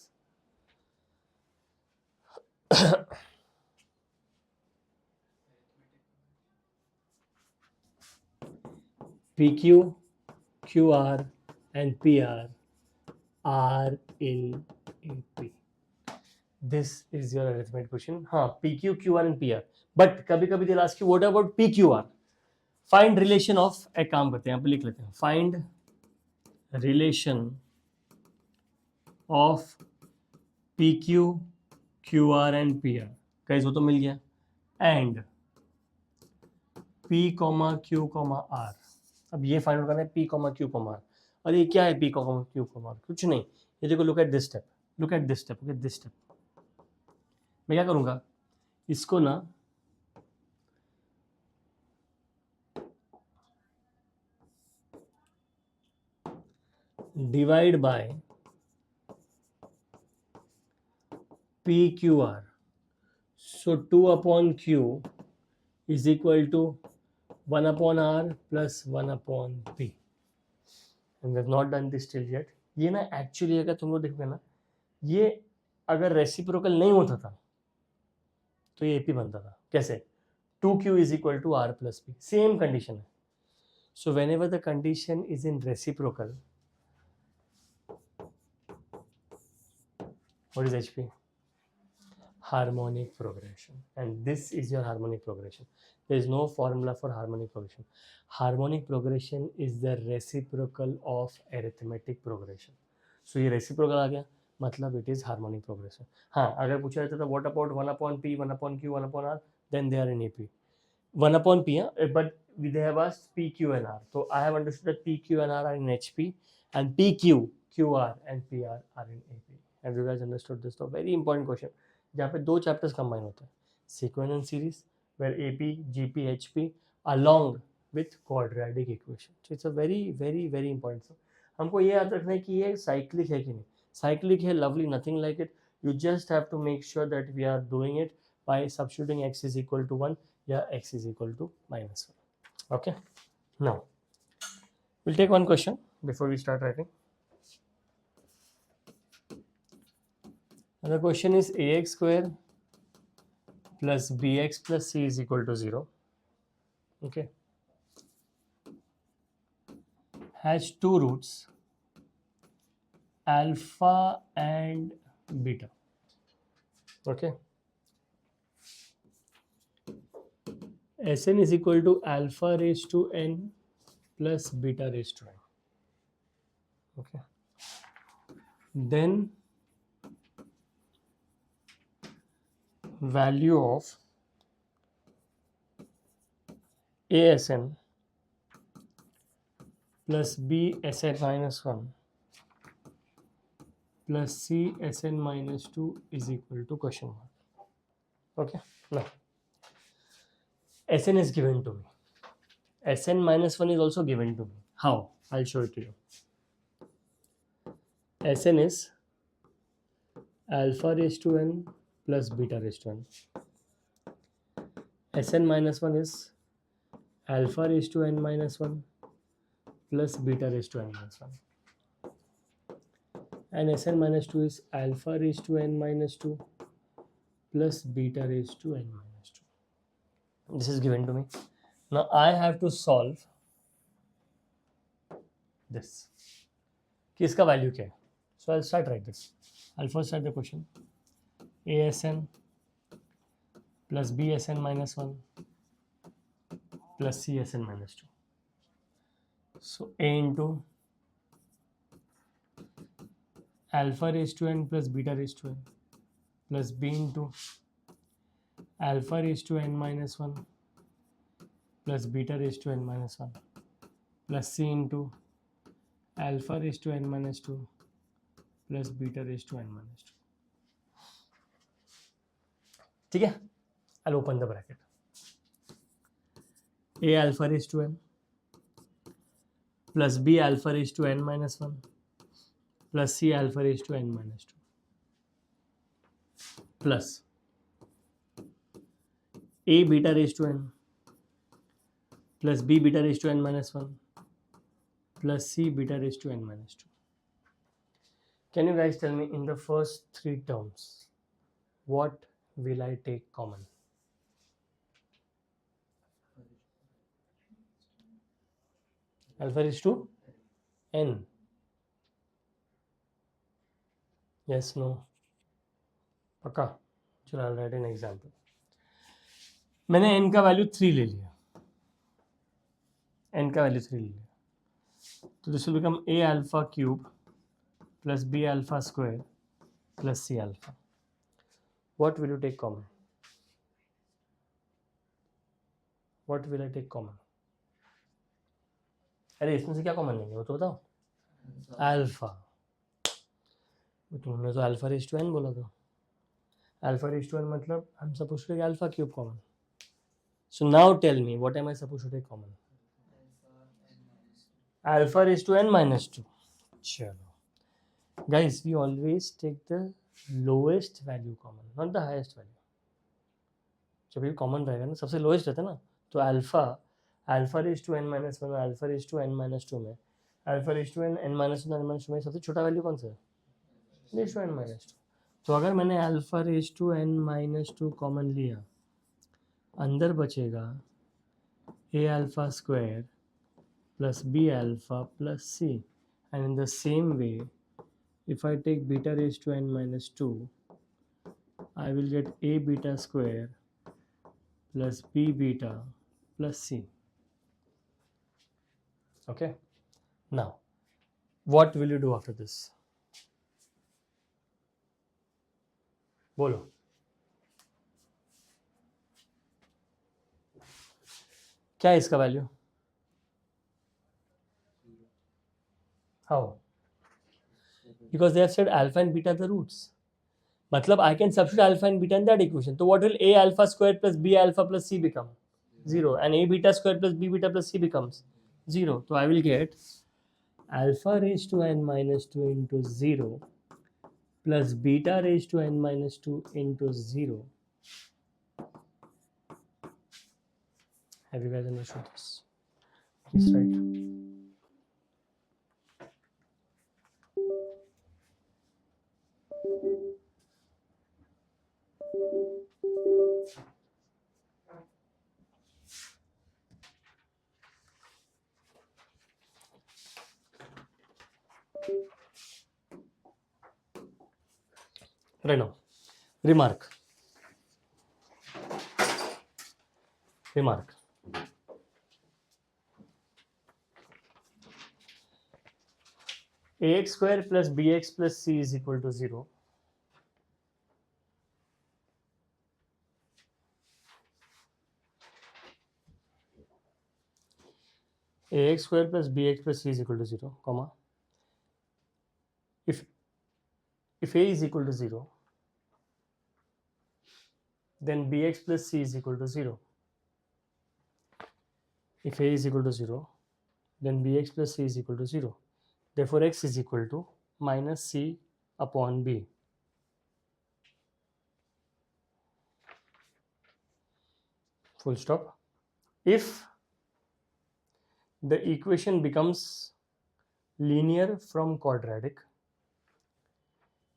PQ, QR and PR are in AP. This is your arithmetic question. हाँ, PQ, QR and PR. But कभी कभी they'll ask you what about PQR? Find relation of, एक काम करते हैं, यहाँ पे लिख लेते हैं, find relation of PQ, QR and PR। Guys वो तो मिल गया, and P, Q, R। अब ये फाइंड आउट करना है P, Q, R। और ये क्या है P, Q, R? कुछ नहीं, ये देखो, look at this step, look at this step, look at this step. मैं क्या करूंगा, इसको ना divide by P Q R, so 2 upon Q is equal to 1 upon R plus 1 upon P. And we have not done this till yet. ये ना actually अगर तुम लोग देखोगे ना, ये अगर रेसिप्रोकल नहीं होता था तो ये एपी बनता था। कैसे, 2q is equal to r plus p, same condition है। So whenever the condition is in reciprocal, what is HP? Harmonic progression, and this is your harmonic progression. There is no formula for harmonic progression. Harmonic progression is the reciprocal of arithmetic progression. So ये reciprocal आ गया, मतलब it is harmonic progression. हाँ, अगर पूछा जाता था what about 1/p 1/q 1/r, then they are in AP. 1/p, but they have asked P, Q and R. So I have understood that P, Q and R are in HP, and PQ, QR and PR are in AP. Have you guys understood this? So very important question. जहाँ पे दो chapters combine होते हैं, sequence and series, where AP, GP, HP along with quadratic equation. So it's a very very very important. हमको ये याद रखना है कि ये साइक्लिक है कि नहीं. साइक्लिक है, lovely, nothing like it. You just have to make sure that we are doing it by substituting x is equal to 1, yeah, x is equal to -1. Okay, now we'll take one question before we start writing. And the question is ax square plus bx plus c is equal to 0. Okay, has two roots, alpha and beta. Okay, Sn is equal to alpha raised to n plus beta raised to n. Okay, then value of Asn plus Bsn minus 1 plus Csn minus 2 is equal to question mark. Okay, now Sn is given to me. Sn minus 1 is also given to me. How? I'll show it to you. Sn is alpha raised to n plus beta raised to n. Sn minus 1 is alpha raised to n minus 1 plus beta raised to n minus 1. And Sn minus 2 is alpha raised to n minus 2 plus beta raised to n minus 2. This is given to me. Now I have to solve this. किसका value क्या है? So I'll start like this. I'll first start the question. Asn plus Bsn minus 1 plus Csn minus 2. So A into alpha raised to n plus beta raised to n plus B into alpha raised to n minus 1 plus beta raised to n minus 1 plus C into alpha raised to n minus 2 plus beta raised to n minus 2. ठीक है? I'll open the bracket. A alpha raised to n plus B alpha raised to n minus 1 plus C alpha raised to n minus 2 plus A beta raised to n plus B beta raised to n minus 1 plus C beta raised to n minus 2. Can you guys tell me in the first three terms, what will I take common? Alpha raised to n. Yes, no? पक्का? चलो I'll write an example. मैंने n का value 3 ले लिया. n का value 3 ले लिया. तो this will become a alpha cube plus b alpha square plus c alpha. What will you take common? What will I take common? अरे इसमें से क्या कॉमन लेंगे वो तो बताओ. अल्फा. तुमने तो अल्फा रेज़ टू n बोला था. अल्फा रेज़ टू n मतलब I'm supposed to take alpha cube common. So now tell me, what am I supposed to take common? Alpha raised to n minus 2. चलो. Guys, we always take the lowest value common, not the highest value. जब भी common रहेगा ना, सबसे lowest रहता है ना, तो alpha raise to n minus 1 और alpha raise to n minus 2 में alpha raise to n minus 1 n minus 2 में सबसे छोटा वैल्यू कौन सा है? Raise to n minus 2. तो अगर मैंने alpha raise to n minus 2 common लिया, अंदर बचेगा a alpha square plus b alpha plus c, and in the same way if I take beta raised to n minus 2, I will get a beta square plus b beta plus c. Okay, now what will you do after this? बोलो, क्या है इसका value? How? Because they have said alpha and beta the roots. मतलब I can substitute alpha and beta in that equation. So what will a alpha square plus b alpha plus c become? 0. And a beta square plus b beta plus c becomes 0. So I will get alpha raised to n minus 2 into 0 plus beta raised to n minus 2 into 0. Have you guys understood this? Yes, right. Right now, remark. Ax square plus bx plus c is equal to 0. Ax square plus bx plus c is equal to 0, comma. If a is equal to 0, then bx plus c is equal to 0. If a is equal to 0, then bx plus c is equal to 0. Therefore, x is equal to minus c upon b. Full stop. If the equation becomes linear from quadratic,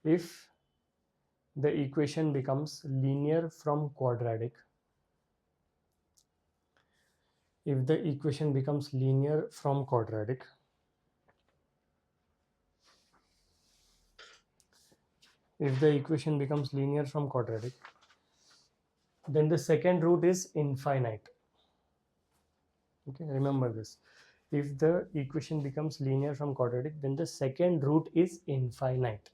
if the equation becomes linear from quadratic, if the equation becomes linear from quadratic, if the equation becomes linear from quadratic, then the second root is infinite. Okay, remember this. If the equation becomes linear from quadratic, then the second root is infinite.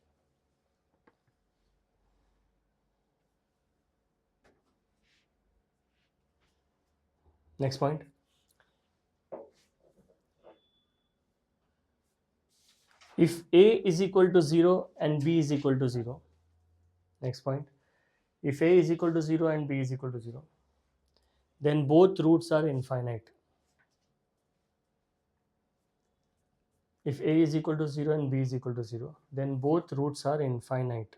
Next point. If a is equal to 0 and b is equal to 0, next point. If a is equal to 0 and b is equal to 0, then both roots are infinite. If a is equal to 0 and b is equal to 0, then both roots are infinite.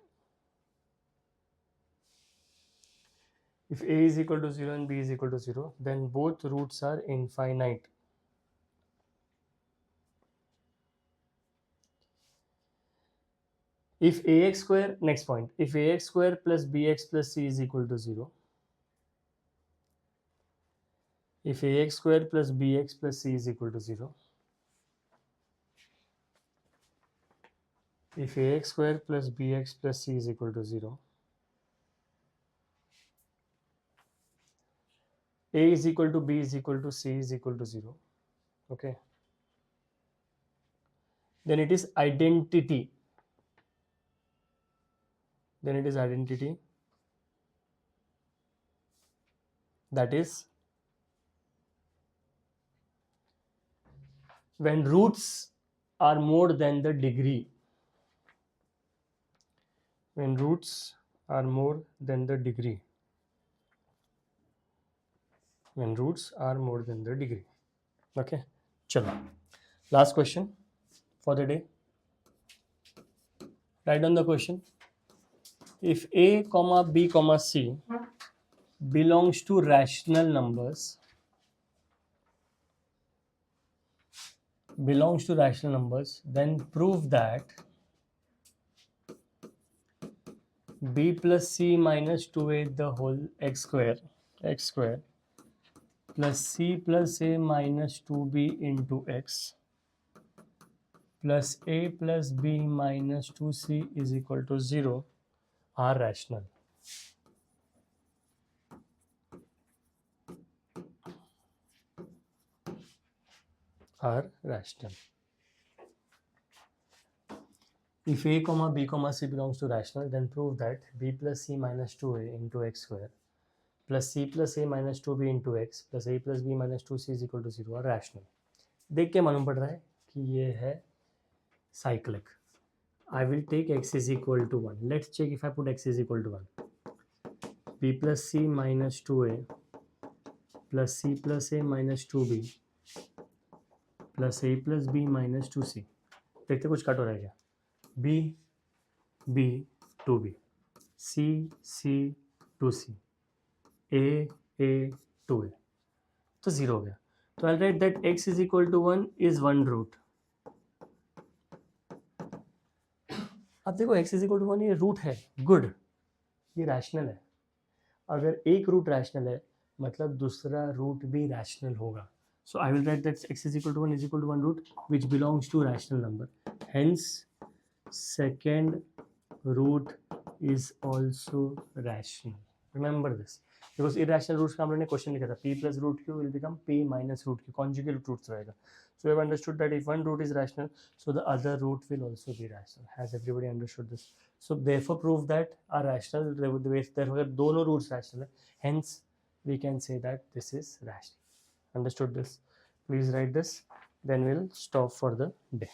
If a is equal to 0 and b is equal to 0, then both roots are infinite. If ax square, next point, if ax square plus bx plus c is equal to 0, if ax square plus bx plus c is equal to 0, if ax square plus bx plus c is equal to 0, a is equal to b is equal to c is equal to 0, okay, then it is identity. Then it is identity, that is when roots are more than the degree. When roots are more than the degree. When roots are more than the degree. Okay, chalo. Last question for the day. Write down the question. If a comma b comma c belongs to rational numbers, then prove that b plus c minus 2a the whole x square plus c plus a minus 2b into x plus a plus b minus 2c is equal to 0 are rational. Are rational. If a comma b comma c belongs to rational, then prove that b plus c minus 2a into x square plus c plus a minus 2b into x plus a plus b minus 2c is equal to 0 are rational. देख के मालूम पड़ रहा है कि ये है cyclic. I will take x is equal to 1. Let's check if I put x is equal to 1. b plus c minus 2a plus c plus a minus 2b plus a plus b minus 2c. देखते कुछ cut हो रहा है क्या? b b 2b c c 2c a 2a तो 0 हो गया. तो I'll write that x is equal to 1 is one root. अब देखो x is equal to 1 ये रूट है, गुड, ये रैशनल है. अगर एक रूट रैशनल है मतलब दूसरा रूट भी रैशनल होगा. So I will write that x is equal to 1 is equal to one root which belongs to rational number. Hence second root is also rational. Remember this because irrational roots का हम लोगों ने question लिखा था p plus root q will become p minus root q, conjugate roots रहेगा. So we have understood that if one root is rational, so the other root will also be rational. Has everybody understood this? So therefore prove that are rational. Therefore दोनों roots rational है. Hence we can say that this is rational. Understood this? Please write this. Then we'll stop for the day.